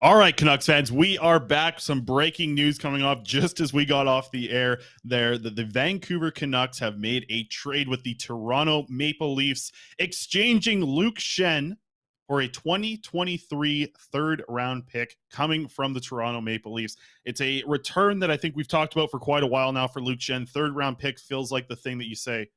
All right, Canucks fans, we are back. Some breaking news coming off just as we got off the air there. The Vancouver Canucks have made a trade with the Toronto Maple Leafs, exchanging Luke Schenn for a 2023 third-round pick coming from the Toronto Maple Leafs. It's a return that I think we've talked about for quite a while now for Luke Schenn. Third-round pick feels like the thing that you say,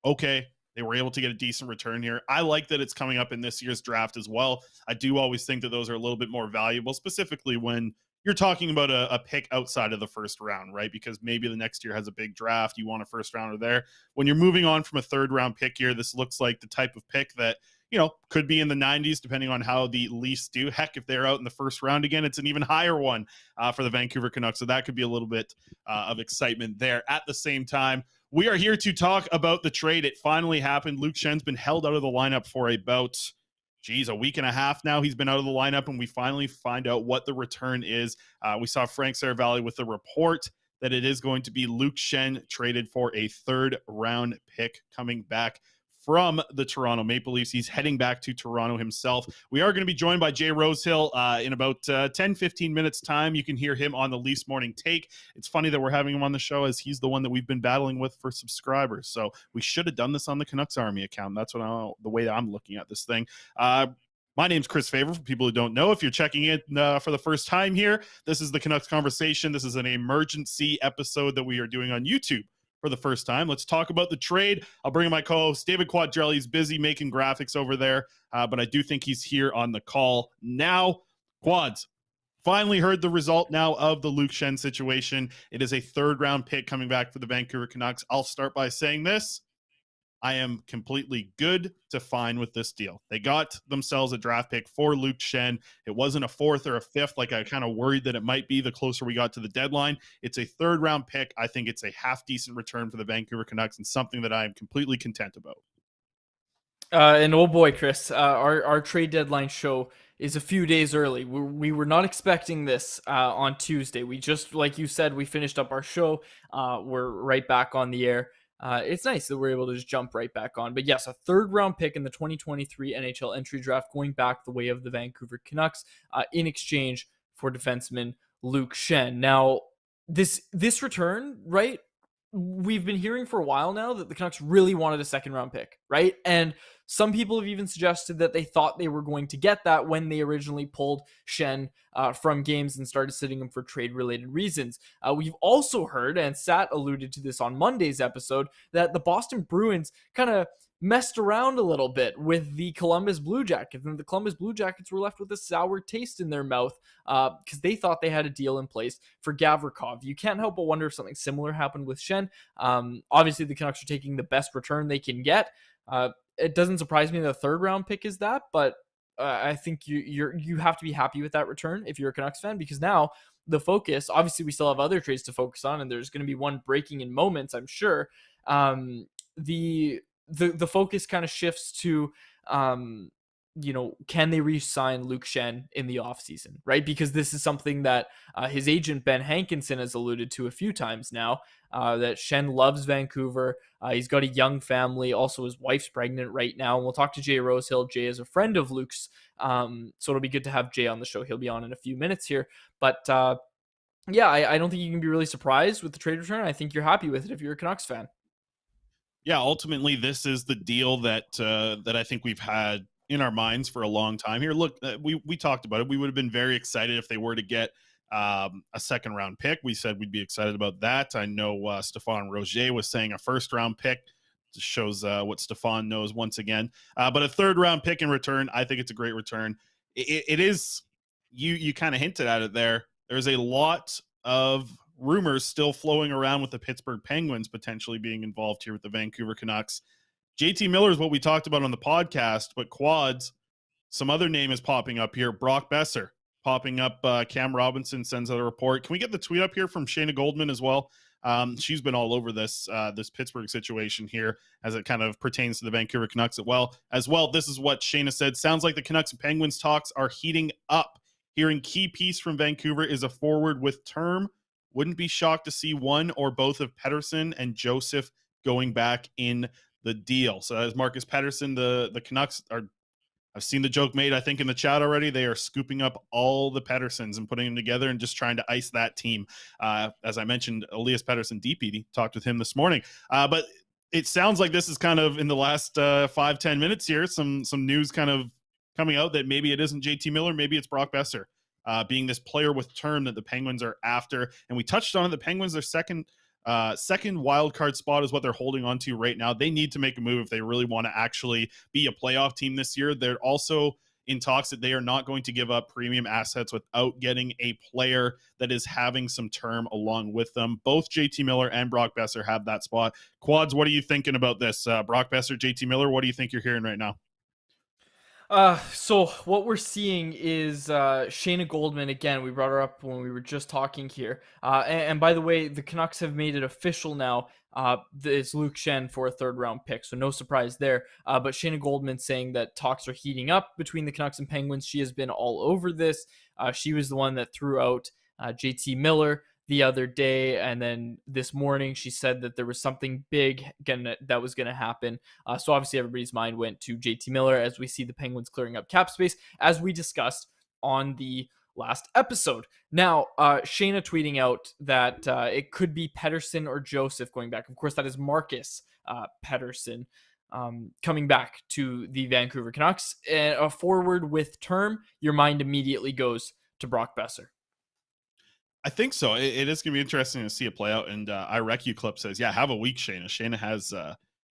okay, they were able to get a decent return here. I like that it's coming up in this year's draft as well. I do always think that those are a little bit more valuable, specifically when you're talking about a pick outside of the first round, right? Because maybe the next year has a big draft. You want a first rounder there. When you're moving on from a third round pick here, this looks like the type of pick that, could be in the 90s, depending on how the Leafs do. Heck, if they're out in the first round again, it's an even higher one for the Vancouver Canucks. So that could be a little bit of excitement there. At the same time, we are here to talk about the trade. It finally happened. Luke Schenn's been held out of the lineup for about, a week and a half now. He's been out of the lineup, and we finally find out what the return is. We saw Frank Saravalli with the report that it is going to be Luke Schenn traded for a third-round pick coming back from the Toronto Maple Leafs. He's heading back to Toronto himself. We are going to be joined by Jay Rosehill in about 10-15 minutes time. You can hear him on the Leafs Morning Take. It's funny that we're having him on the show, as he's the one that we've been battling with for subscribers. So we should have done this on the CanucksArmy account. That's the way that I'm looking at this thing. My name's Chris Favor, for people who don't know. If you're checking in for the first time here, this is the Canucks Conversation. This is an emergency episode that we are doing on YouTube for the first time. Let's talk about the trade. I'll bring in my co-host, David Quadrelli. He's busy making graphics over there, but I do think he's here on the call now. Quads, finally heard the result now of the Luke Schenn situation. It is a third-round pick coming back for the Vancouver Canucks. I'll start by saying this. I am completely good to fine with this deal. They got themselves a draft pick for Luke Schenn. It wasn't a fourth or a fifth like I kind of worried that it might be the closer we got to the deadline. It's a third-round pick. I think it's a half-decent return for the Vancouver Canucks and something that I am completely content about. And oh boy, Chris, our trade deadline show is a few days early. We were not expecting this on Tuesday. We just, like you said, we finished up our show. We're right back on the air. It's nice that we're able to just jump right back on. But yes, a third-round pick in the 2023 NHL entry draft going back the way of the Vancouver Canucks in exchange for defenseman Luke Schenn. Now, this return, right? We've been hearing for a while now that the Canucks really wanted a second-round pick, right? And some people have even suggested that they thought they were going to get that when they originally pulled Schenn from games and started sitting him for trade-related reasons. We've also heard, and Sat alluded to this on Monday's episode, that the Boston Bruins kind of messed around a little bit with the Columbus Blue Jackets, and the Columbus Blue Jackets were left with a sour taste in their mouth because they thought they had a deal in place for Gavrikov. You can't help but wonder if something similar happened with Schenn. Obviously, the Canucks are taking the best return they can get. It doesn't surprise me that a third-round pick is that, but I think you have to be happy with that return if you're a Canucks fan, because now the focus, obviously we still have other trades to focus on, and there's going to be one breaking in moments, I'm sure. The focus kind of shifts to, can they re-sign Luke Schenn in the offseason, right? Because this is something that his agent, Ben Hankinson, has alluded to a few times now, that Schenn loves Vancouver. He's got a young family. Also, his wife's pregnant right now. And we'll talk to Jay Rosehill. Jay is a friend of Luke's, so it'll be good to have Jay on the show. He'll be on in a few minutes here. But, I don't think you can be really surprised with the trade return. I think you're happy with it if you're a Canucks fan. Yeah, ultimately, this is the deal that I think we've had in our minds for a long time here. Look, we talked about it. We would have been very excited if they were to get a second-round pick. We said we'd be excited about that. I know Stéphane Roger was saying a first-round pick. Just shows what Stéphane knows once again. But a third-round pick in return, I think it's a great return. It is, you kind of hinted at it there. There's a lot of rumors still flowing around with the Pittsburgh Penguins potentially being involved here with the Vancouver Canucks. JT Miller is what we talked about on the podcast, but Quads, some other name is popping up here. Brock Besser popping up. Cam Robinson sends out a report. Can we get the tweet up here from Shayna Goldman as well? She's been all over this Pittsburgh situation here as it kind of pertains to the Vancouver Canucks as well. This is what Shayna said. Sounds like the Canucks and Penguins talks are heating up. Hearing key piece from Vancouver is a forward with term Wouldn't be shocked to see one or both of Pettersson and Joseph going back in the deal. So as Marcus Pettersson, the Canucks are, I've seen the joke made, I think, in the chat already. They are scooping up all the Petterssons and putting them together and just trying to ice that team. As I mentioned, Elias Pettersson, DPD, talked with him this morning. But it sounds like this is kind of in the last 5-10 minutes here, some news kind of coming out that maybe it isn't JT Miller, maybe it's Brock Besser, being this player with term that the Penguins are after. And we touched on it. The Penguins, their second wild card spot is what they're holding on to right now. They need to make a move if they really want to actually be a playoff team this year. They're also in talks that they are not going to give up premium assets without getting a player that is having some term along with them. Both JT Miller and Brock Besser have that spot. Quads, what are you thinking about this? Brock Besser, JT Miller, what do you think you're hearing right now? So what we're seeing is Shayna Goldman again. We brought her up when we were just talking here. And by the way, the Canucks have made it official now. It's Luke Schenn for a third-round pick, so no surprise there. But Shayna Goldman saying that talks are heating up between the Canucks and Penguins. She has been all over this. She was the one that threw out JT Miller the other day, and then this morning she said that there was something big that was going to happen. So obviously everybody's mind went to JT Miller as we see the Penguins clearing up cap space, as we discussed on the last episode. Now, Shayna tweeting out that it could be Pettersson or Joseph going back. Of course, that is Marcus Pettersson coming back to the Vancouver Canucks. And a forward with term, your mind immediately goes to Brock Besser. I think so. It is going to be interesting to see it play out. And iRecu Clip says, yeah, have a week, Shayna. Shayna has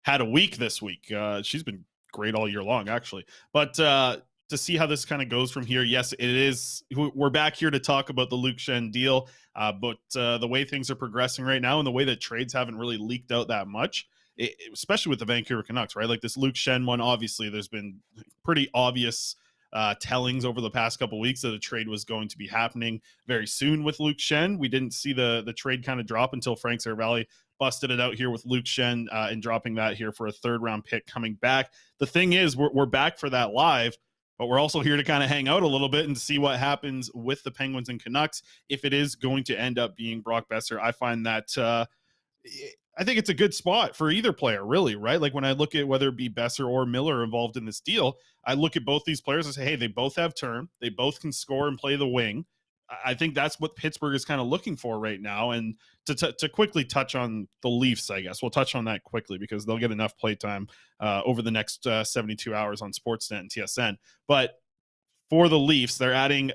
had a week this week. She's been great all year long, actually. But to see how this kind of goes from here, yes, it is. We're back here to talk about the Luke Schenn deal. But the way things are progressing right now and the way that trades haven't really leaked out that much, especially with the Vancouver Canucks, right? Like this Luke Schenn one, obviously, there's been pretty obvious tellings over the past couple of weeks that a trade was going to be happening very soon with Luke Schenn. We didn't see the trade kind of drop until Frank Seravalli busted it out here with Luke Schenn and dropping that here for a third-round pick coming back. The thing is, we're back for that live, but we're also here to kind of hang out a little bit and see what happens with the Penguins and Canucks. If it is going to end up being Brock Besser, I find that I think it's a good spot for either player, really, right? Like when I look at whether it be Besser or Miller involved in this deal, I look at both these players and say, hey, they both have term. They both can score and play the wing. I think that's what Pittsburgh is kind of looking for right now. And to quickly touch on the Leafs, I guess we'll touch on that quickly because they'll get enough playtime over the next 72 hours on Sportsnet and TSN. But for the Leafs, they're adding,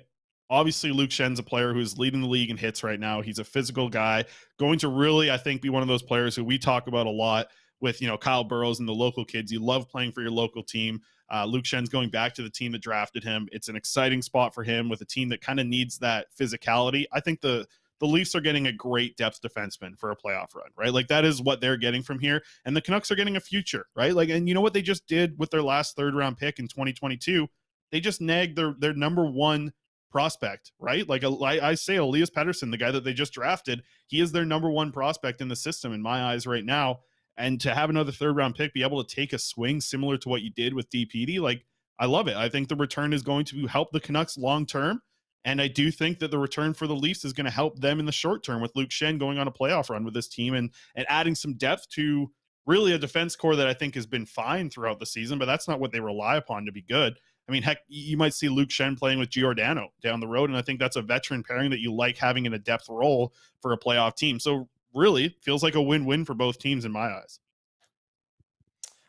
obviously, Luke Schenn's a player who's leading the league in hits right now. He's a physical guy, going to really, I think, be one of those players who we talk about a lot with, Kyle Burrows and the local kids. You love playing for your local team. Luke Schenn's going back to the team that drafted him. It's an exciting spot for him with a team that kind of needs that physicality. I think the Leafs are getting a great depth defenseman for a playoff run, right? Like that is what they're getting from here. And the Canucks are getting a future, right? Like, and you know what they just did with their last third-round pick in 2022? They just nagged their number one prospect, right? Like I say, Elias Pettersson, the guy that they just drafted, he is their number one prospect in the system in my eyes right now. And to have another third-round pick be able to take a swing similar to what you did with DPD, like I love it. I think the return is going to help the Canucks long-term. And I do think that the return for the Leafs is going to help them in the short term with Luke Schenn going on a playoff run with this team and adding some depth to really a defense core that I think has been fine throughout the season, but that's not what they rely upon to be good. I mean, heck, you might see Luke Schenn playing with Giordano down the road, and I think that's a veteran pairing that you like having in a depth role for a playoff team. So really, feels like a win-win for both teams in my eyes.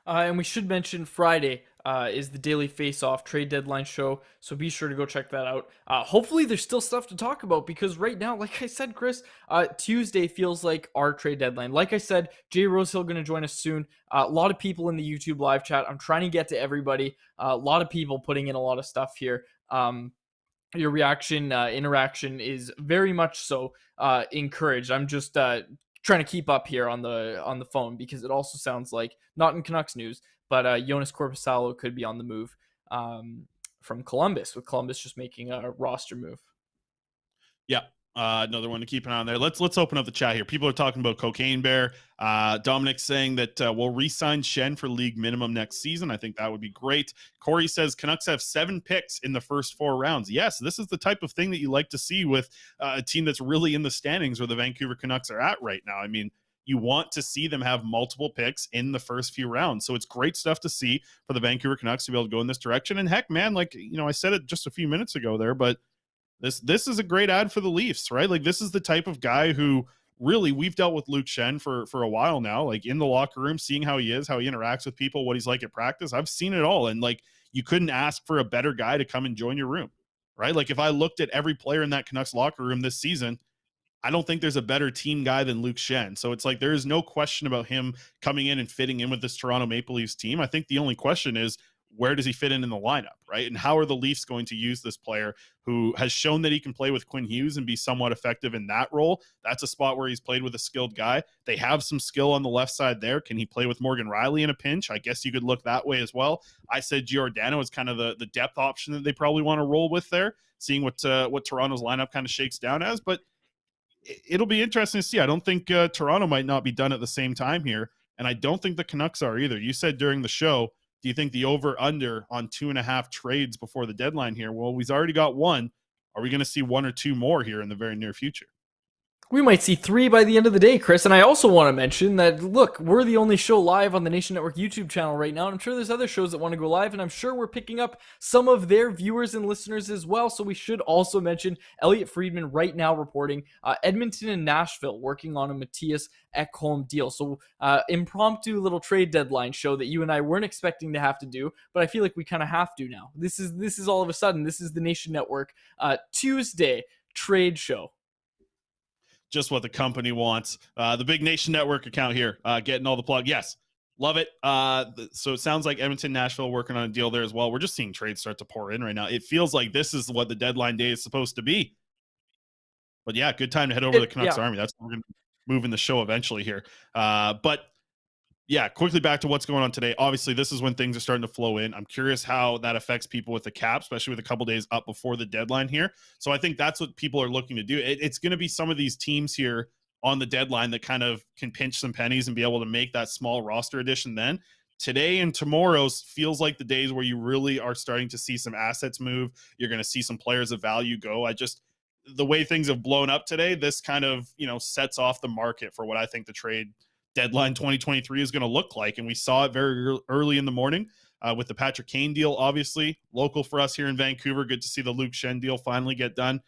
And we should mention Friday is the Daily Face-Off trade deadline show, so be sure to go check that out. Hopefully there's still stuff to talk about because right now, like I said, Chris, Tuesday feels like our trade deadline. Like I said, Jay Rosehill going to join us soon. A lot of people in the YouTube live chat. I'm trying to get to everybody. A lot of people putting in a lot of stuff here. Your reaction, interaction is very much so encouraged. I'm just trying to keep up here on the phone because it also sounds like, not in Canucks news, but Jonas Korpisalo could be on the move from Columbus, with Columbus just making a roster move. Yeah. Another one to keep an eye on there. Let's open up the chat here. People are talking about Cocaine Bear. Dominic's saying that we'll re-sign Schenn for league minimum next season. I think that would be great. Corey says Canucks have 7 picks in the first 4 rounds. Yes, this is the type of thing that you like to see with a team that's really in the standings where the Vancouver Canucks are at right now. I mean, you want to see them have multiple picks in the first few rounds. So it's great stuff to see for the Vancouver Canucks to be able to go in this direction. And heck, man, like, I said it just a few minutes ago there, but this is a great ad for the Leafs, right? Like, this is the type of guy who really, we've dealt with Luke Schenn for a while now, like in the locker room, seeing how he is, how he interacts with people, what he's like at practice. I've seen it all. And like, you couldn't ask for a better guy to come and join your room, right? Like, if I looked at every player in that Canucks locker room this season, I don't think there's a better team guy than Luke Schenn. So it's like, there is no question about him coming in and fitting in with this Toronto Maple Leafs team. I think the only question is, where does he fit in the lineup, right? And how are the Leafs going to use this player who has shown that he can play with Quinn Hughes and be somewhat effective in that role? That's a spot where he's played with a skilled guy. They have some skill on the left side there. Can he play with Morgan Riley in a pinch? I guess you could look that way as well. I said Giordano is kind of the depth option that they probably want to roll with there, seeing what Toronto's lineup kind of shakes down as. But it'll be interesting to see. I don't think Toronto might not be done at the same time here, and I don't think the Canucks are either. You said during the show, do you think the over-under on 2.5 trades before the deadline here? Well, we've already got one. Are we going to see 1 or 2 more here in the very near future? We might see 3 by the end of the day, Chris. And I also want to mention that, look, we're the only show live on the Nation Network YouTube channel right now. And I'm sure there's other shows that want to go live. And I'm sure we're picking up some of their viewers and listeners as well. So we should also mention Elliot Friedman right now reporting Edmonton and Nashville working on a Matthias Ekholm deal. So impromptu little trade deadline show that you and I weren't expecting to have to do. But I feel like we kind of have to now. This is all of a sudden, this is the Nation Network Tuesday trade show. Just what the company wants. The Big Nation Network account here, getting all the plug. Yes, love it. So it sounds like Edmonton, Nashville working on a deal there as well. We're just seeing trades start to pour in right now. It feels like this is what the deadline day is supposed to be. But yeah, good time to head over to the Canucks Army. That's what we're going to move in the show eventually here. But yeah, quickly back to what's going on today. Obviously, this is when things are starting to flow in. I'm curious how that affects people with the cap, especially with a couple days up before the deadline here. So I think that's what people are looking to do. It's going to be some of these teams here on the deadline that kind of can pinch some pennies and be able to make that small roster addition then. Today and tomorrow's feels like the days where you really are starting to see some assets move. You're going to see some players of value go. The way things have blown up today, this kind of, sets off the market for what I think the trade deadline 2023 is going to look like. And we saw it very early in the morning with the Patrick Kane deal, obviously local for us here in Vancouver. Good to see the Luke Schenn deal finally get done.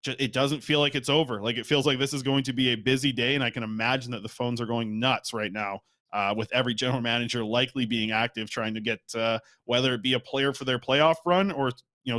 It doesn't feel like it's over. Like, it feels like this is going to be a busy day. And I can imagine that the phones are going nuts right now with every general manager likely being active, trying to get whether it be a player for their playoff run or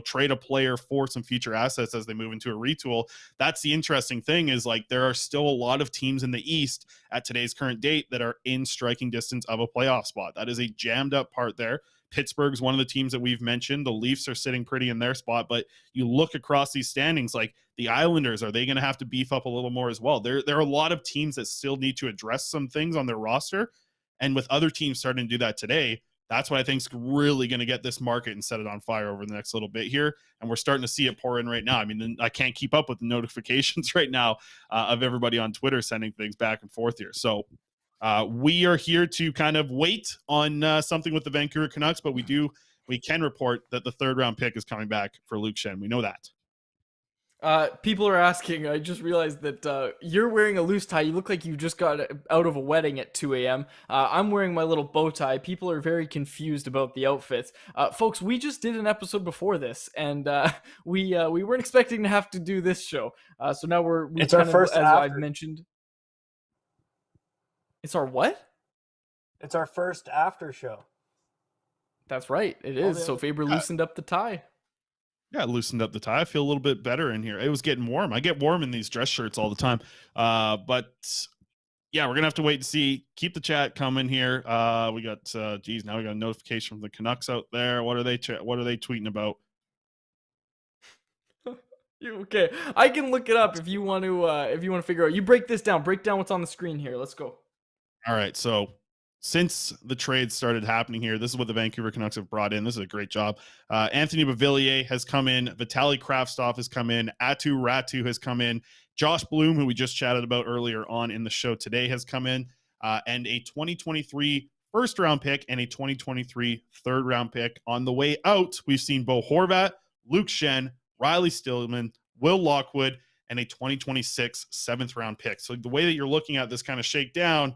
trade a player for some future assets as they move into a retool. That's the interesting thing, is like, there are still a lot of teams in the East at today's current date that are in striking distance of a playoff spot. That is a jammed up part there. Pittsburgh's one of the teams that we've mentioned. The Leafs are sitting pretty in their spot, but you look across these standings, like the Islanders, are they going to have to beef up a little more as well? There are a lot of teams that still need to address some things on their roster. And with other teams starting to do that today, that's what I think is really going to get this market and set it on fire over the next little bit here. And we're starting to see it pour in right now. I mean, I can't keep up with the notifications right now of everybody on Twitter sending things back and forth here. So we are here to kind of wait on something with the Vancouver Canucks, but we can report that the 3rd round pick is coming back for Luke Schenn. We know that. People are asking, I just realized that you're wearing a loose tie. You look like you just got out of a wedding at 2 a.m. I'm wearing my little bow tie. People are very confused about the outfits. Folks, we just did an episode before this, and we weren't expecting to have to do this show. So now it's our first, as I've mentioned. It's our what? It's our first after show. That's right. It is. So Faber loosened up the tie. Yeah, I loosened up the tie. I feel a little bit better in here. It was getting warm. I get warm in these dress shirts all the time. But yeah, we're going to have to wait and see. Keep the chat coming here. We got, now we got a notification from the Canucks out there. What are they tweeting about? Okay, I can look it up if you want to figure out. You break this down. Break down what's on the screen here. Let's go. All right. So since the trade started happening here, this is what the Vancouver Canucks have brought in. This is a great job. Anthony Beauvillier has come in. Vitaly Kravtsov has come in. Atu Ratu has come in. Josh Bloom, who we just chatted about earlier on in the show today, has come in. And a 2023 first-round pick and a 2023 third-round pick. On the way out, we've seen Bo Horvat, Luke Schenn, Riley Stillman, Will Lockwood, and a 2026 seventh-round pick. So the way that you're looking at this kind of shakedown,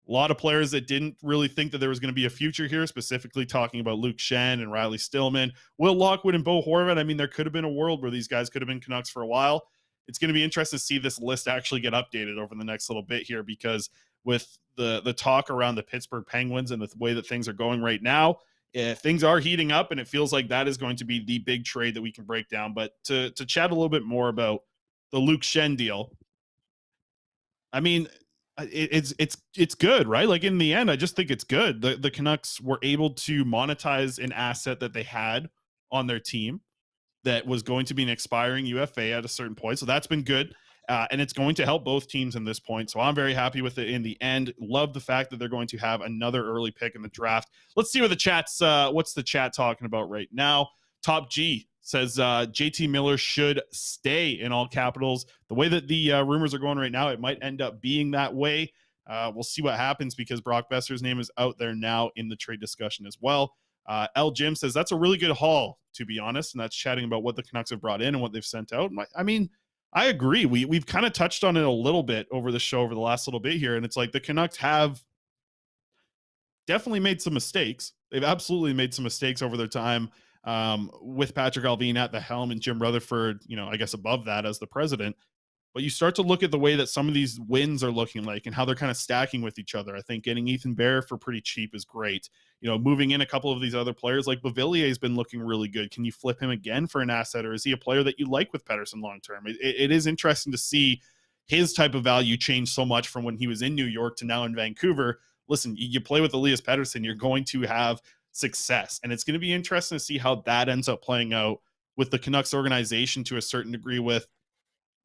a lot of players that didn't really think that there was going to be a future here, specifically talking about Luke Schenn and Riley Stillman, Will Lockwood and Bo Horvat. I mean, there could have been a world where these guys could have been Canucks for a while. It's going to be interesting to see this list actually get updated over the next little bit here, because with the talk around the Pittsburgh Penguins and the way that things are going right now, things are heating up, and it feels like that is going to be the big trade that we can break down. But to chat a little bit more about the Luke Schenn deal, I mean, it's good, right? Like, in the end, I just think it's good. The Canucks were able to monetize an asset that they had on their team that was going to be an expiring UFA at a certain point. So that's been good. And it's going to help both teams in this point. So I'm very happy with it in the end. Love the fact that they're going to have another early pick in the draft. Let's see what the chat's, what's the chat talking about right now. Top G says JT Miller should stay, in all capitals. The way that the rumors are going right now, it might end up being that way. We'll see what happens, because Brock Besser's name is out there now in the trade discussion as well. L. Jim says that's a really good haul, to be honest, and that's chatting about what the Canucks have brought in and what they've sent out. I mean, I agree. We've kind of touched on it a little bit over the show over the last little bit here, and it's like the Canucks have definitely made some mistakes. They've absolutely made some mistakes over their time with Patrick Allvin at the helm and Jim Rutherford, I guess above that as the president. But you start to look at the way that some of these wins are looking like and how they're kind of stacking with each other. I think getting Ethan Bear for pretty cheap is great. Moving in a couple of these other players, like Beauvillier has been looking really good. Can you flip him again for an asset, or is he a player that you like with Pettersson long-term? It is interesting to see his type of value change so much from when he was in New York to now in Vancouver. Listen, you play with Elias Pettersson, you're going to have success. And it's going to be interesting to see how that ends up playing out with the Canucks organization to a certain degree. With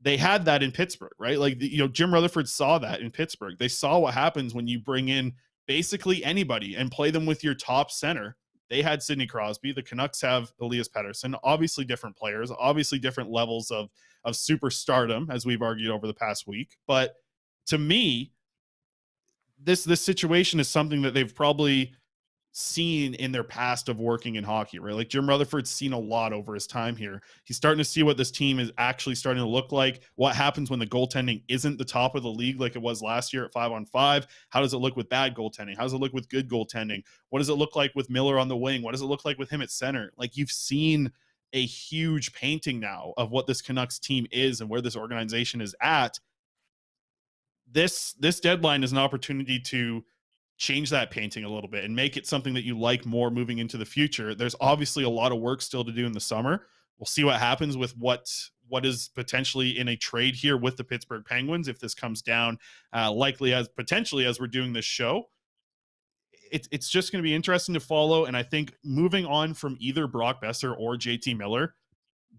they had that in Pittsburgh, right? Like, Jim Rutherford saw that in Pittsburgh. They saw what happens when you bring in basically anybody and play them with your top center. They had Sidney Crosby. The Canucks have Elias Pettersson. Obviously different players, obviously different levels of superstardom, as we've argued over the past week. But to me, this situation is something that they've probably seen in their past of working in hockey, right? Like, Jim Rutherford's seen a lot over his time here. He's starting to see what this team is actually starting to look like. What happens when the goaltending isn't the top of the league like it was last year at 5-on-5? How does it look with bad goaltending? How does it look with good goaltending? What does it look like with Miller on the wing? What does it look like with him at center? Like, you've seen a huge painting now of what this Canucks team is and where this organization is at. This deadline is an opportunity to change that painting a little bit and make it something that you like more moving into the future. There's obviously a lot of work still to do in the summer. We'll see what happens with what is potentially in a trade here with the Pittsburgh Penguins. If this comes down likely as potentially as we're doing this show, it's just going to be interesting to follow. And I think moving on from either Brock Besser or JT Miller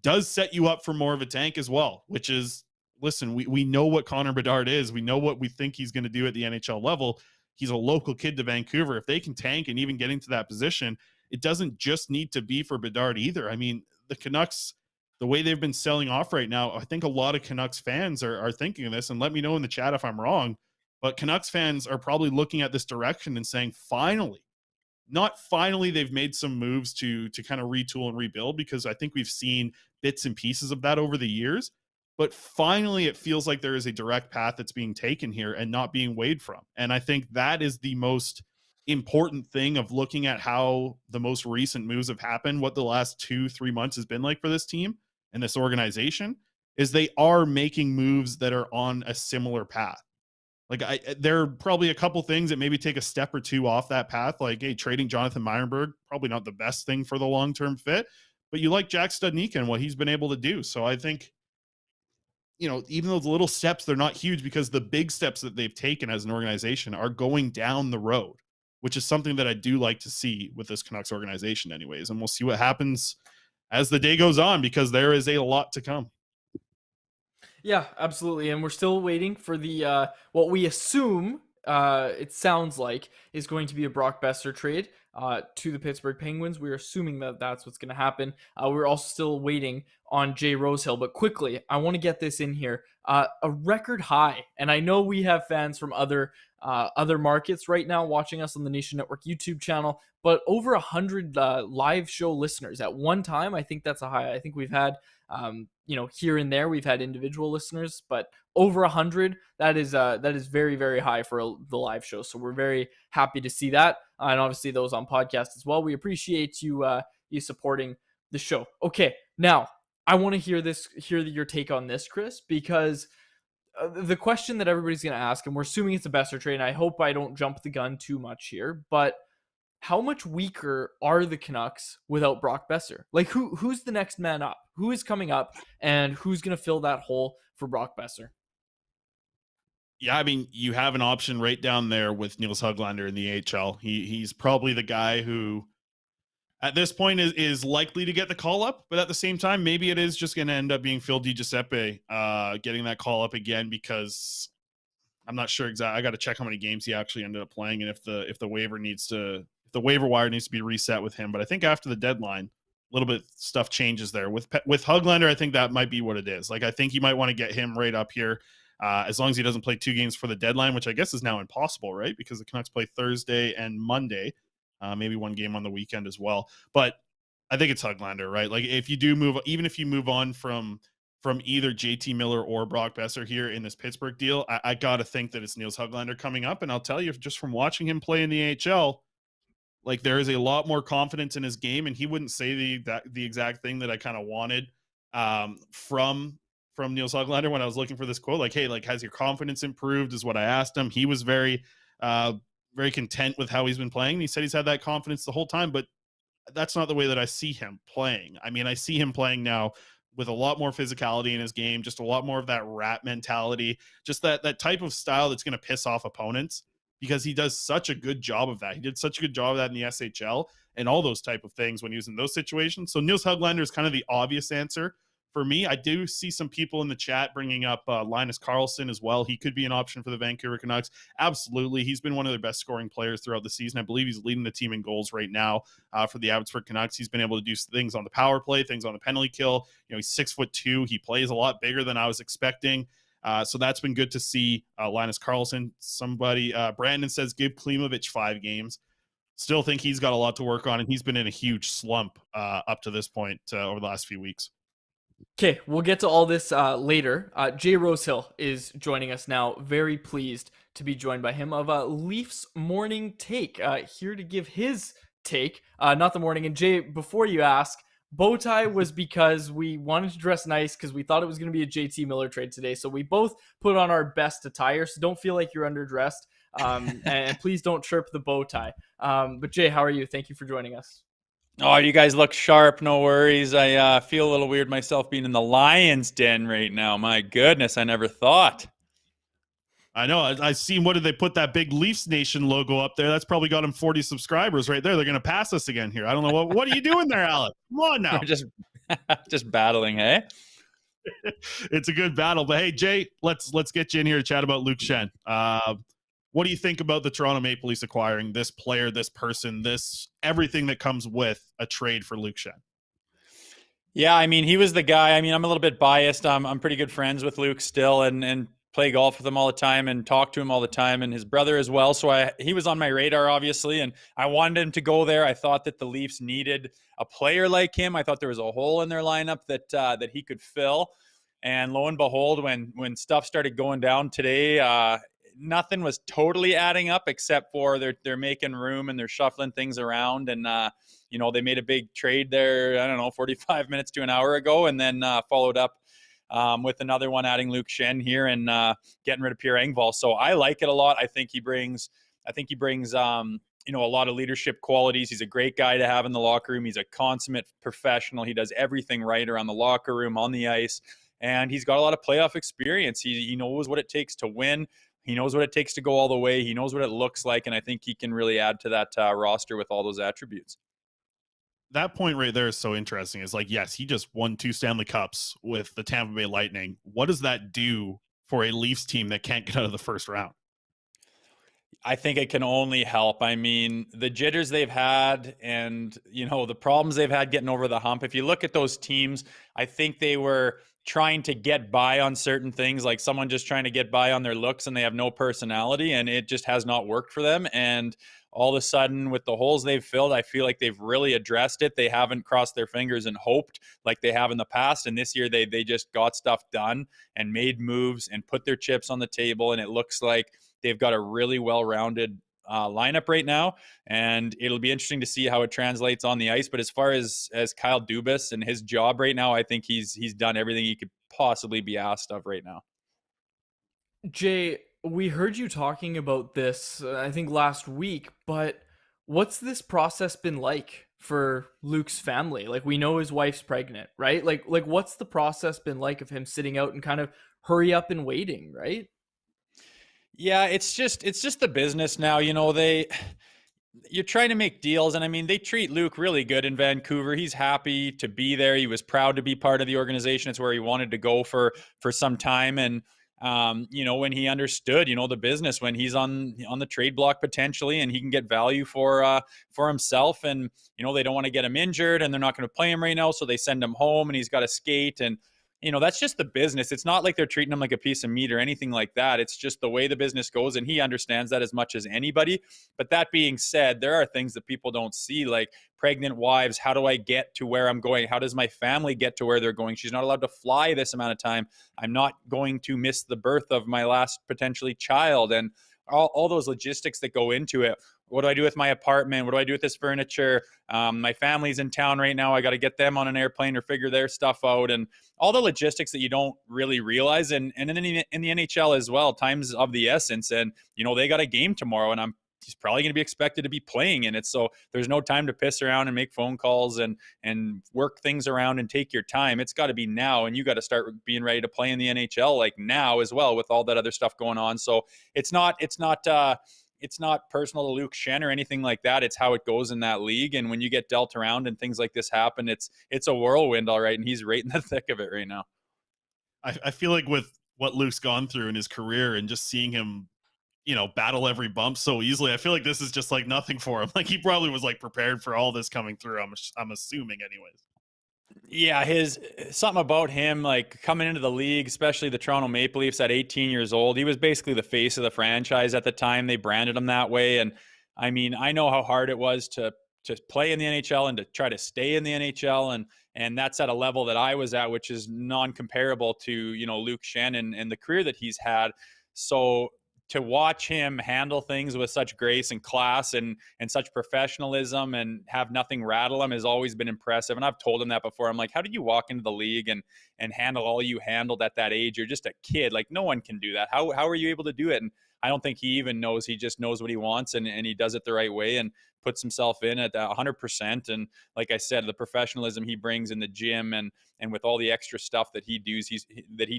does set you up for more of a tank as well, which is, listen, we know what Connor Bedard is. We know what we think he's going to do at the NHL level. He's a local kid to Vancouver. If they can tank and even get into that position, it doesn't just need to be for Bedard either. I mean, the Canucks, the way they've been selling off right now, I think a lot of Canucks fans are thinking of this, and let me know in the chat if I'm wrong, but Canucks fans are probably looking at this direction and saying, finally, not finally, they've made some moves to kind of retool and rebuild, because I think we've seen bits and pieces of that over the years. But finally, it feels like there is a direct path that's being taken here and not being weighed from. And I think that is the most important thing of looking at how the most recent moves have happened, what the last 2-3 months has been like for this team and this organization, is they are making moves that are on a similar path. Like, there are probably a couple things that maybe take a step or two off that path. Like, hey, trading Jonathan Meyerberg, probably not the best thing for the long-term fit, but you like Jack Studnicka and what he's been able to do. So I think, even those little steps, they're not huge, because the big steps that they've taken as an organization are going down the road, which is something that I do like to see with this Canucks organization anyways. And we'll see what happens as the day goes on, because there is a lot to come. Yeah, absolutely. And we're still waiting for the what we assume it sounds like, is going to be a Brock Besser trade to the Pittsburgh Penguins. We're assuming that that's what's going to happen. We're also still waiting on Jay Rosehill. But quickly, I want to get this in here. A record high, and I know we have fans from other markets right now watching us on the Nation Network YouTube channel, but over 100 live show listeners at one time. I think that's a high. I think we've had here and there we've had individual listeners, but over 100, that is very, very high for the live show. So we're very happy to see that, and obviously those on podcast as well. We appreciate you supporting the show. Okay, now I want to hear your take on this, Chris, because the question that everybody's going to ask, and we're assuming it's a Besser trade, and I hope I don't jump the gun too much here, but how much weaker are the Canucks without Brock Besser? Like, who's the next man up? Who is coming up, and who's going to fill that hole for Brock Besser? Yeah, I mean, you have an option right down there with Nils Höglander in the AHL. He's probably the guy who, at this point, is likely to get the call up, but at the same time, maybe it is just going to end up being Phil DiGiuseppe getting that call up again, because I'm not sure exactly. I got to check how many games he actually ended up playing, and if the waiver wire needs to be reset with him. But I think after the deadline, a little bit stuff changes there with Höglander. I think that might be what it is. Like, I think you might want to get him right up here. As long as he doesn't play 2 games for the deadline, which I guess is now impossible, right? Because the Canucks play Thursday and Monday, maybe 1 game on the weekend as well. But I think it's Höglander, right? Like, if you do move, even if you move on from either JT Miller or Brock Besser here in this Pittsburgh deal, I got to think that it's Nils Höglander coming up. And I'll tell you, just from watching him play in the AHL, like, there is a lot more confidence in his game, and he wouldn't say the exact thing that I kind of wanted from Nils Höglander when I was looking for this quote. Like, hey, like, has your confidence improved is what I asked him. He was very content with how he's been playing. And he said he's had that confidence the whole time, but that's not the way that I see him playing. I mean, I see him playing now with a lot more physicality in his game, just a lot more of that rat mentality, just that type of style that's going to piss off opponents, because he does such a good job of that. He did such a good job of that in the SHL and all those type of things when he was in those situations. So Nils Höglander is kind of the obvious answer for me. I do see some people in the chat bringing up Linus Karlsson as well. He could be an option for the Vancouver Canucks. Absolutely. He's been one of their best scoring players throughout the season. I believe he's leading the team in goals right now for the Abbotsford Canucks. He's been able to do things on the power play, things on the penalty kill. He's 6'2". He plays a lot bigger than I was expecting. So that's been good to see. Linus Karlsson, Brandon says, give Klimovich 5 games. Still think he's got a lot to work on, and he's been in a huge slump up to this point over the last few weeks. Okay, we'll get to all this later. Jay Rosehill is joining us now. Very pleased to be joined by him of Leafs Morning Take, here to give his take, not the morning. And Jay, before you ask, bow tie was because we wanted to dress nice because we thought it was going to be a JT Miller trade today. So we both put on our best attire, so don't feel like you're underdressed. And please don't chirp the bow tie. But Jay, how are you? Thank you for joining us. Oh, you guys look sharp. No worries. I feel a little weird myself being in the lion's den right now. My goodness, I never thought. I know. I seen, what did they put that big Leafs Nation logo up there? That's probably got them 40 subscribers right there. They're going to pass us again here. I don't know. What are you doing there, Alex? Come on now. We're just battling, hey? It's a good battle. But hey, Jay, let's get you in here to chat about Luke Schenn. What do you think about the Toronto Maple Leafs acquiring this player, this person, everything that comes with a trade for Luke Schenn? Yeah, I mean, he was the guy. I mean, I'm a little bit biased. I'm pretty good friends with Luke still, and play golf with him all the time and talk to him all the time, and his brother as well. So he was on my radar, obviously, and I wanted him to go there. I thought that the Leafs needed a player like him. I thought there was a hole in their lineup that he could fill. And lo and behold, when stuff started going down today, nothing was totally adding up except for they're making room and they're shuffling things around. And, they made a big trade there, I don't know, 45 minutes to an hour ago, and then followed up with another one, adding Luke Schenn here and getting rid of Pierre Engvall. So I like it a lot. I think he brings a lot of leadership qualities. He's a great guy to have in the locker room. He's a consummate professional. He does everything right around the locker room, on the ice, and he's got a lot of playoff experience. He knows what it takes to win. He knows what it takes to go all the way. He knows what it looks like, and I think he can really add to that roster with all those attributes. That point right there is so interesting. It's like, yes, he just won 2 Stanley Cups with the Tampa Bay Lightning. What does that do for a Leafs team that can't get out of the first round? I think it can only help. I mean, the jitters they've had and, the problems they've had getting over the hump. If you look at those teams, I think they were trying to get by on certain things, like someone just trying to get by on their looks and they have no personality, and it just has not worked for them. And all of a sudden, with the holes they've filled, I feel like they've really addressed it. They haven't crossed their fingers and hoped like they have in the past. And this year, they just got stuff done and made moves and put their chips on the table. And it looks like they've got a really well-rounded lineup right now, and it'll be interesting to see how it translates on the ice. But as far as Kyle Dubas and his job right now, I think he's done everything he could possibly be asked of right now. Jay, we heard you talking about this, I think last week, but what's this process been like for Luke's family? Like, we know his wife's pregnant, right? Like what's the process been like of him sitting out and kind of hurry up and waiting, right? Yeah, it's just the business now. You're trying to make deals, and I mean, they treat Luke really good in Vancouver. He's happy to be there. He was proud to be part of the organization. It's where he wanted to go for some time. And when he understood, the business, when he's on the trade block potentially, and he can get value for himself, and they don't want to get him injured, and they're not going to play him right now, so they send him home, and he's got to skate. And that's just the business. It's not like they're treating him like a piece of meat or anything like that. It's just the way the business goes, and he understands that as much as anybody. But that being said, there are things that people don't see, like pregnant wives. How do I get to where I'm going? How does my family get to where they're going? She's not allowed to fly this amount of time. I'm not going to miss the birth of my last potentially child, and all those logistics that go into it. What do I do with my apartment? What do I do with this furniture? My family's in town right now. I got to get them on an airplane or figure their stuff out, and all the logistics that you don't really realize. And in the NHL as well, time's of the essence. And, they got a game tomorrow, and he's probably going to be expected to be playing in it. So there's no time to piss around and make phone calls and work things around and take your time. It's got to be now, and you got to start being ready to play in the NHL like now as well, with all that other stuff going on. So it's not personal to Luke Schenn or anything like that. It's how it goes in that league. And when you get dealt around and things like this happen, it's a whirlwind, all right. And he's right in the thick of it right now. I feel like with what Luke's gone through in his career and just seeing him, battle every bump so easily, I feel like this is just like nothing for him. Like, he probably was like prepared for all this coming through. I'm assuming anyways. Yeah, something about him, like coming into the league, especially the Toronto Maple Leafs at 18 years old, he was basically the face of the franchise at the time. They branded him that way. And I mean, I know how hard it was to play in the NHL and to try to stay in the NHL. And that's at a level that I was at, which is non-comparable to, Luke Schenn and the career that he's had. So to watch him handle things with such grace and class and such professionalism and have nothing rattle him has always been impressive. And I've told him that before. I'm like, how did you walk into the league and handle all you handled at that age? You're just a kid. Like, no one can do that. How are you able to do it? And I don't think he even knows. He just knows what he wants, and he does it the right way and puts himself in at 100%. And like I said, the professionalism he brings in the gym and with all the extra stuff that he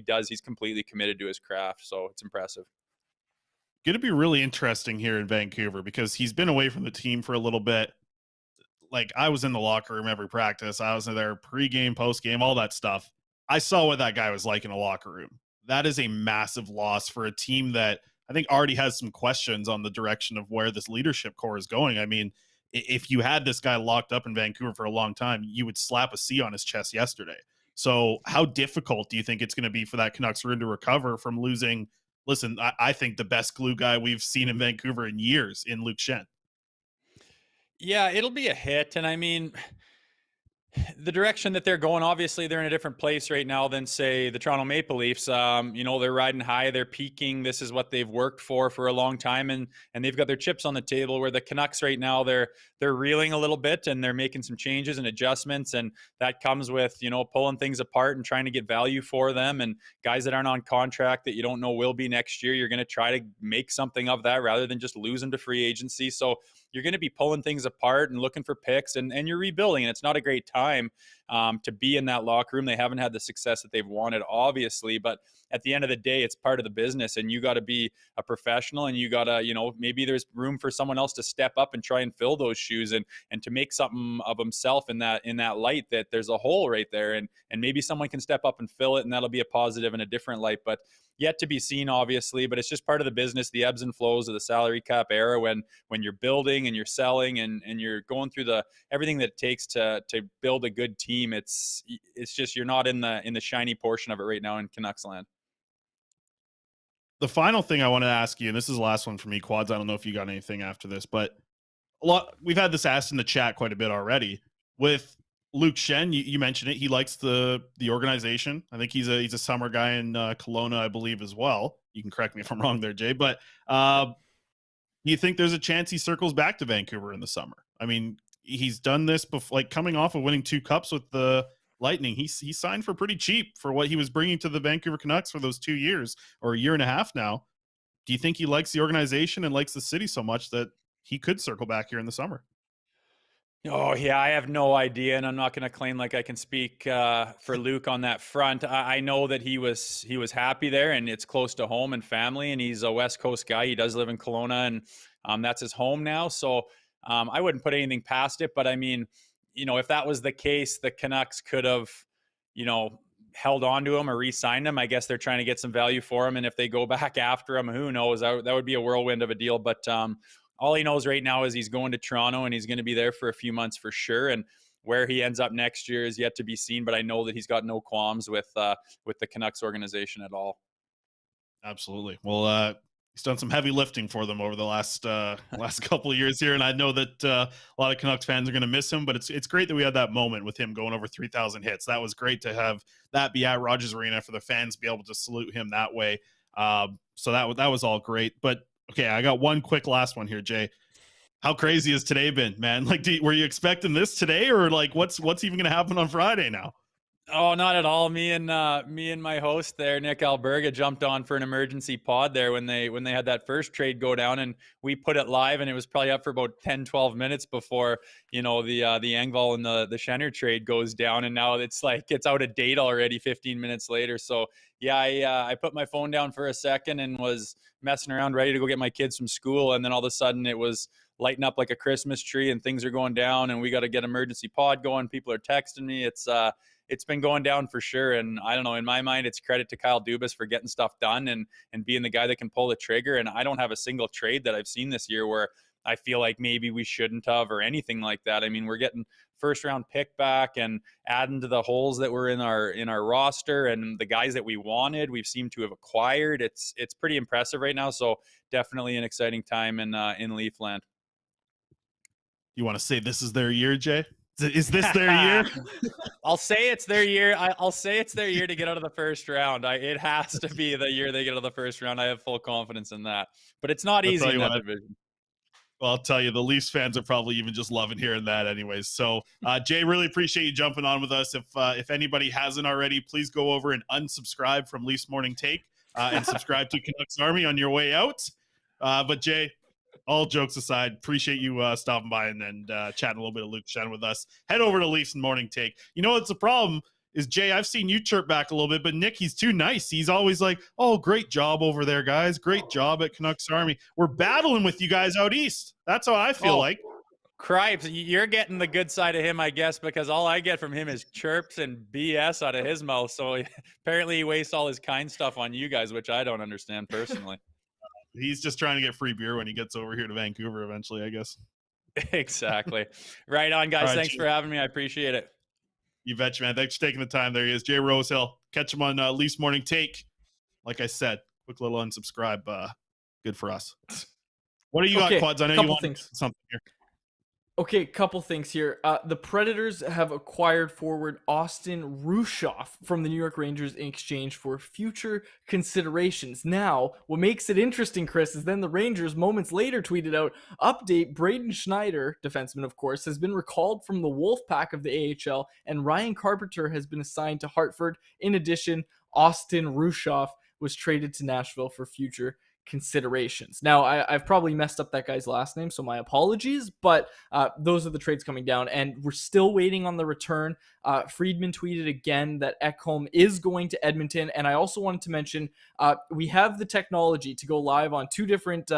does, he's completely committed to his craft. So it's impressive. Going to be really interesting here in Vancouver because he's been away from the team for a little bit. Like, I was in the locker room every practice. I was in there pregame, postgame, all that stuff. I saw what that guy was like in a locker room. That is a massive loss for a team that I think already has some questions on the direction of where this leadership core is going. I mean, if you had this guy locked up in Vancouver for a long time, you would slap a C on his chest yesterday. So how difficult do you think it's going to be for that Canucks room to recover from losing? Listen, I think the best glue guy we've seen in Vancouver in years in Luke Schenn. Yeah, it'll be a hit. And I mean, the direction that they're going, obviously they're in a different place right now than, say, the Toronto Maple Leafs. They're riding high, they're peaking. This is what they've worked for a long time, and they've got their chips on the table. Where the Canucks right now, they're reeling a little bit, and they're making some changes and adjustments, and that comes with pulling things apart and trying to get value for them, and guys that aren't on contract that you don't know will be next year. You're going to try to make something of that rather than just lose them to free agency. So you're going to be pulling things apart and looking for picks, and you're rebuilding, and it's not a great time. to be in that locker room. They haven't had the success that they've wanted, obviously, but at the end of the day, it's part of the business, and you got to be a professional, and you got to, maybe there's room for someone else to step up and try and fill those shoes, and to make something of himself in that light, that there's a hole right there, and maybe someone can step up and fill it, and that'll be a positive in a different light. But yet to be seen, obviously, but it's just part of the business, the ebbs and flows of the salary cap era, when you're building and you're selling and you're going through everything that it takes to build a good team. It's just, you're not in the shiny portion of it right now in Canucks land. The final thing I want to ask you, and this is the last one for me, Quads, I don't know if you got anything after this, but we've had this asked in the chat quite a bit already. With Luke Schenn, you mentioned it. He likes the organization. I think he's a summer guy in Kelowna, I believe, as well. You can correct me if I'm wrong there, Jay. But do you think there's a chance he circles back to Vancouver in the summer? I mean, he's done this before, like coming off of winning 2 cups with the Lightning. He signed for pretty cheap for what he was bringing to the Vancouver Canucks for those 2 years or a year and a half now. Do you think he likes the organization and likes the city so much that he could circle back here in the summer? Oh, yeah, I have no idea, and I'm not going to claim like I can speak for Luke on that front. I know that he was happy there, and it's close to home and family, and he's a West Coast guy. He does live in Kelowna, and that's his home now. So I wouldn't put anything past it. But I mean, if that was the case, the Canucks could have, held on to him or re-signed him. I guess they're trying to get some value for him, and if they go back after him, who knows? That would be a whirlwind of a deal. But all he knows right now is he's going to Toronto, and he's going to be there for a few months for sure. And where he ends up next year is yet to be seen. But I know that he's got no qualms with the Canucks organization at all. Absolutely. Well, he's done some heavy lifting for them over the last couple of years here, and I know that a lot of Canucks fans are going to miss him. But it's great that we had that moment with him going over 3,000 hits. That was great to have that be at Rogers Arena for the fans to be able to salute him that way. So that was all great. But okay, I got one quick last one here, Jay. How crazy has today been, man? Like, were you expecting this today, or like what's even going to happen on Friday now? Oh, not at all. Me and my host there, Nick Alberga, jumped on for an emergency pod there when they had that first trade go down, and we put it live, and it was probably up for about 10-12 minutes before the Engvall and the Schenner trade goes down, and now it's out of date already 15 minutes later. So yeah, I put my phone down for a second and was messing around, ready to go get my kids from school, and then all of a sudden it was lighting up like a Christmas tree, and things are going down, and we got to get emergency pod going. People are texting me. It's been going down for sure. And I don't know, in my mind, it's credit to Kyle Dubas for getting stuff done and being the guy that can pull the trigger. And I don't have a single trade that I've seen this year where I feel like maybe we shouldn't have or anything like that. I mean, we're getting first round pick back and adding to the holes that were in our roster, and the guys that we wanted, we've seemed to have acquired. It's pretty impressive right now. So definitely an exciting time in Leafland. You want to say this is their year, Jay? Is this their year? I'll say it's their year. I'll say it's their year to get out of the first round. It has to be the year they get out of the first round. I have full confidence in that. But it's not easy in that division. Well, I'll tell you, the Leafs fans are probably even just loving hearing that anyways. So, Jay, really appreciate you jumping on with us. If anybody hasn't already, please go over and unsubscribe from Leafs Morning Take and subscribe to Canucks Army on your way out. But, Jay, all jokes aside, appreciate you stopping by and chatting a little bit of Luke Schenn with us. Head over to Leafs Morning Take. You know what's the problem is, Jay, I've seen you chirp back a little bit, but Nick, he's too nice. He's always like, oh, great job over there, guys. Great job at Canucks Army. We're battling with you guys out east. That's how I feel like. Cripes, you're getting the good side of him, I guess, because all I get from him is chirps and BS out of his mouth. So apparently he wastes all his kind stuff on you guys, which I don't understand personally. He's just trying to get free beer when he gets over here to Vancouver eventually, I guess. Exactly. Right on, guys. Right, thanks for having me. I appreciate it. You betcha, man. Thanks for taking the time. There he is, Jay Rosehill. Catch him on Leafs Morning Take. Like I said, quick little unsubscribe. Good for us. What do you got, Quads? I know you want something here. Okay, couple things here. The Predators have acquired forward Austin Rushoff from the New York Rangers in exchange for future considerations. Now, what makes it interesting, Chris, is then the Rangers moments later tweeted out, update, Braden Schneider, defenseman of course, has been recalled from the Wolfpack of the AHL, and Ryan Carpenter has been assigned to Hartford. In addition, Austin Rushoff was traded to Nashville for future considerations. Now, I've probably messed up that guy's last name, so my apologies, but those are the trades coming down, and we're still waiting on the return. Friedman tweeted again that Ekholm is going to Edmonton, and I also wanted to mention we have the technology to go live on two different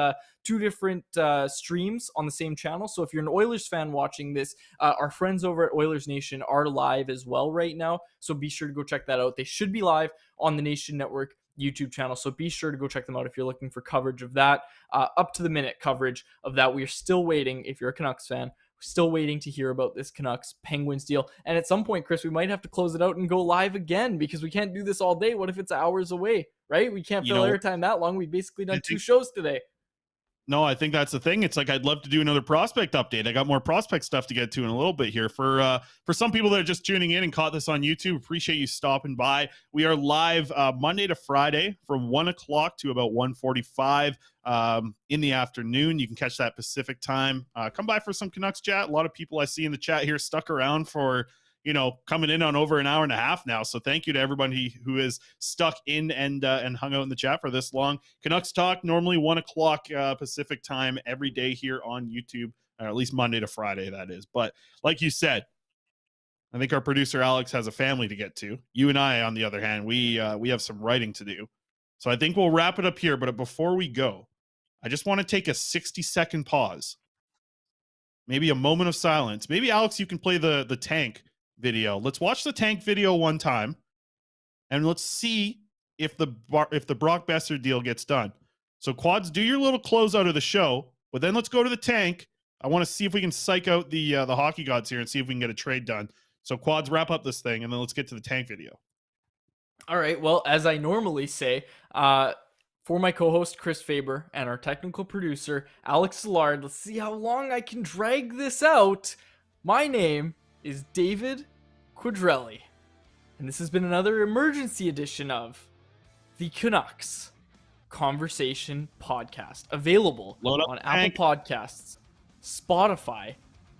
streams on the same channel. So if you're an Oilers fan watching this, our friends over at Oilers Nation are live as well right now, so be sure to go check that out. They should be live on the Nation Network YouTube channel, so be sure to go check them out if you're looking for coverage of that, up to the minute coverage of that. We are still waiting, if you're a Canucks fan, we're still waiting to hear about this Canucks Penguins deal, and at some point, Chris, we might have to close it out and go live again, because we can't do this all day. What if it's hours away, right? We can't fill airtime that long. We've basically done 2 shows today. No, I think that's the thing. It's like, I'd love to do another prospect update. I got more prospect stuff to get to in a little bit here. For some people that are just tuning in and caught this on YouTube, appreciate you stopping by. We are live Monday to Friday from 1 o'clock to about 1:45 in the afternoon. You can catch that Pacific time. Come by for some Canucks chat. A lot of people I see in the chat here stuck around for, coming in on over an hour and a half now. So thank you to everybody who is stuck in and hung out in the chat for this long. Canucks Talk, normally 1 o'clock Pacific time every day here on YouTube, or at least Monday to Friday, that is. But like you said, I think our producer Alex has a family to get to. You and I, on the other hand, we have some writing to do. So I think we'll wrap it up here. But before we go, I just want to take a 60-second pause. Maybe a moment of silence. Maybe, Alex, you can play the tank video. Let's watch the tank video one time, and let's see if the Brock Besser deal gets done. So Quads, do your little close out of the show, but then let's go to the tank. I want to see if we can psych out the hockey gods here and see if we can get a trade done. So Quads, wrap up this thing, and then let's get to the tank video. All right. Well, as I normally say, for my co-host Chris Faber and our technical producer Alex Szilard, let's see how long I can drag this out. My name is David Quadrelli, and this has been another emergency edition of the Canucks Conversation Podcast, available on Apple Podcasts, Spotify,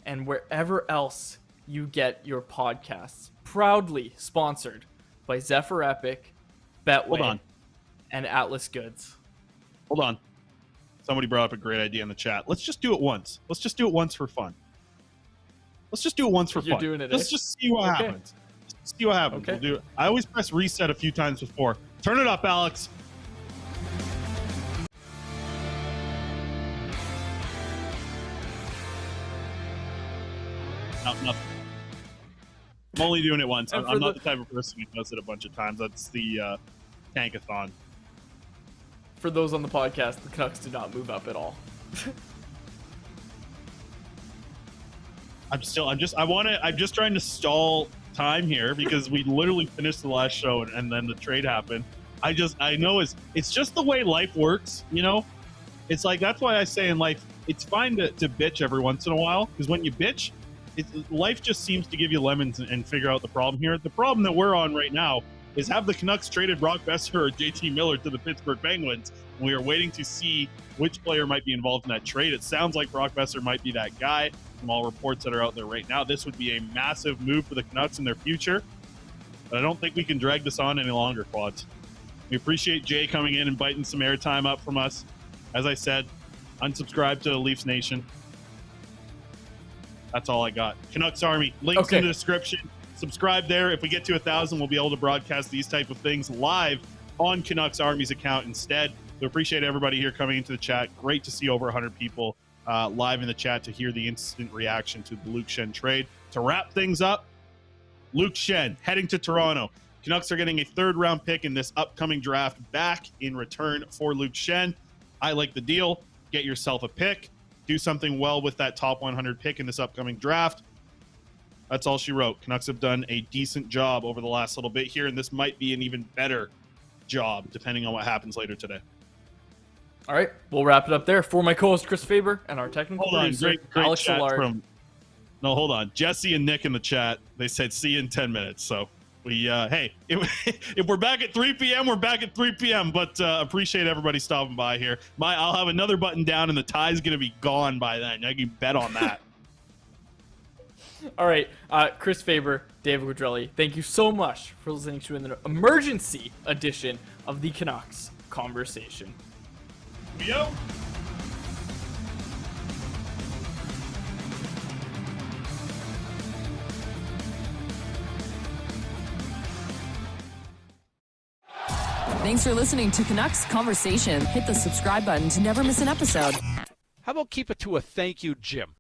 and wherever else you get your podcasts. Proudly sponsored by Zephyr Epic, Betway, and Atlas Goods. Hold on. Somebody brought up a great idea in the chat. Let's just do it once. Let's just do it once for fun. Let's just do it once for You're fun. doing it, Let's just see what happens. Let's see what happens. Okay. We'll do it. I always press reset a few times before. Turn it up, Alex. No, nothing. I'm only doing it once. I'm not the type of person who does it a bunch of times. That's the tankathon. For those on the podcast, the Canucks did not move up at all. I'm just trying to stall time here because we literally finished the last show and then the trade happened. I know it's just the way life works, It's like, that's why I say in life, it's fine to bitch every once in a while, because when you bitch, life just seems to give you lemons and figure out the problem here. The problem that we're on right now is, have the Canucks traded Brock Besser or JT Miller to the Pittsburgh Penguins? We are waiting to see which player might be involved in that trade. It sounds like Brock Besser might be that guy from all reports that are out there right now. This would be a massive move for the Canucks in their future, but I don't think we can drag this on any longer, Quads. We appreciate Jay coming in and biting some airtime up from us. As I said, unsubscribe to Leafs Nation. That's all I got. Canucks Army, links in the description. Subscribe there. If we get to 1,000, we'll be able to broadcast these type of things live on Canucks Army's account instead. So appreciate everybody here coming into the chat. Great to see over 100 people live in the chat to hear the instant reaction to the Luke Schenn trade. To wrap things up, Luke Schenn heading to Toronto. Canucks are getting a 3rd-round pick in this upcoming draft back in return for Luke Schenn. I like the deal. Get yourself a pick. Do something well with that top 100 pick in this upcoming draft. That's all she wrote. Canucks have done a decent job over the last little bit here, and this might be an even better job depending on what happens later today. All right, we'll wrap it up there. For my co-host Chris Faber and our technical producer Alex Szilard. No, hold on. Jesse and Nick in the chat, they said see you in 10 minutes. So we, hey, if we're back at 3 p.m., we're back at 3 p.m. But appreciate everybody stopping by here. I'll have another button down, and the tie's going to be gone by then. I can bet on that. All right, Chris Faber, David Quadrelli, thank you so much for listening to an emergency edition of the Canucks Conversation. We out. Thanks for listening to Canucks Conversation. Hit the subscribe button to never miss an episode. How about keep it to a thank you, Jim?